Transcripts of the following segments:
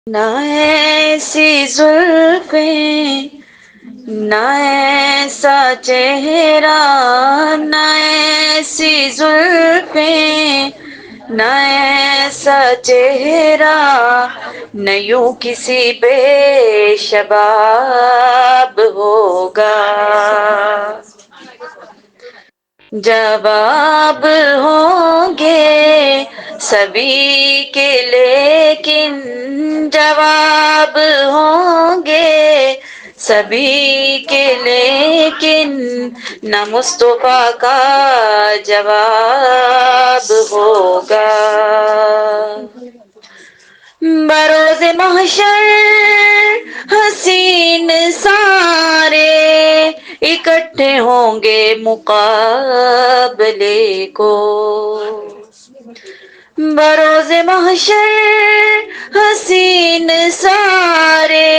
نہ ایسی زلفیں نہ ایسا چہرہ، نہ ایسی زلفیں نہ ایسا چہرہ، نہ یوں کسی پہ شباب ہوگا، جواب ہوں گے سبھی کے لیکن جواب ہوں گے سبھی کے لیکن نہ مصطفیٰ کا جواب ہوگا، بروز محشر حسین سارے اکٹھے ہوں گے مقابلے کو، بروز محشر حسین سارے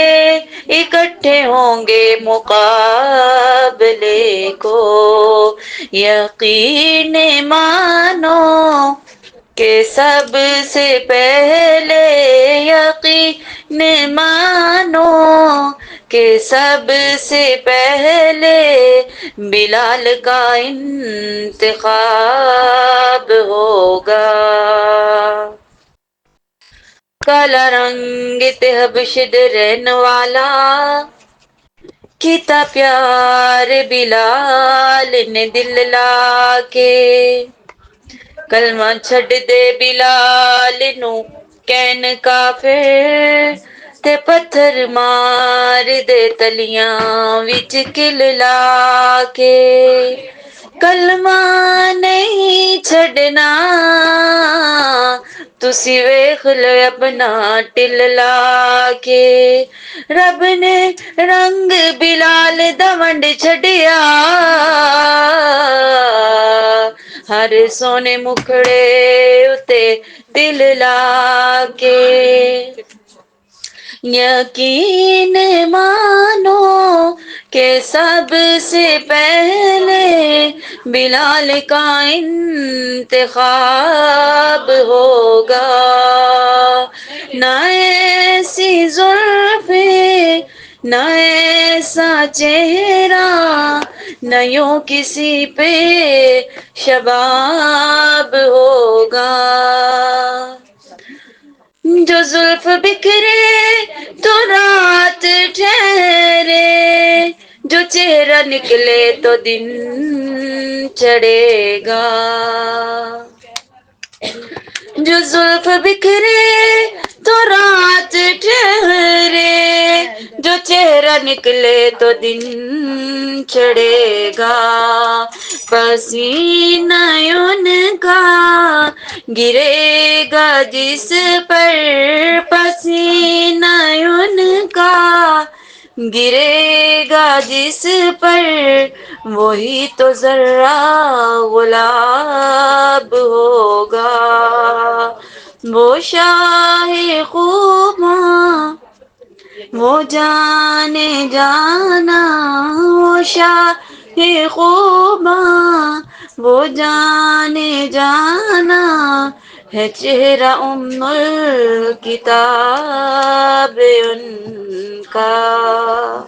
اکٹھے ہوں گے مقابلے کو، یقین مانو کہ سب سے پہلے، یقین مانو کہ سب سے پہلے بلال کا انتخاب ہوگا، کالا رنگ تہبش رہن والا کتا پیار بلال نے دل لا کے، کلمہ چھڈ دے بلال نو کہن کافر تے پتھر مار دے تلیاں وچ کل لا کے، کلمہ نہیں چھڈنا تسی ویکھ لو اپنا ٹل لا کے، رب نے رنگ بلال دا ونڈ چھڈیا، ہر سونے مکھڑے اتے دل لا کے، یقین مانو کہ سب سے پہلے بلال کا انتخاب ہوگا، نہ ایسی زلفیں نہ ایسا چہرہ، نہ یوں کسی پہ شباب ہوگا، جو زلف بکھرے تو رات ٹھہرے، جو چہرہ نکلے تو دن چڑھے گا، جو زلف بکھرے تو رات ٹھہرے، جو چہرہ نکلے تو دن چڑھے گا، پسینہ ان کا گرے گا جس پر، پسینہ ان کا گرے گا جس پر، وہی تو ذرہ گلاب ہوگا، وہ شاہ خوباں وہ جانے جانا، وہ شاہ خوباں وہ جانے جانا، ہے چہرہ الکتاب ان کا۔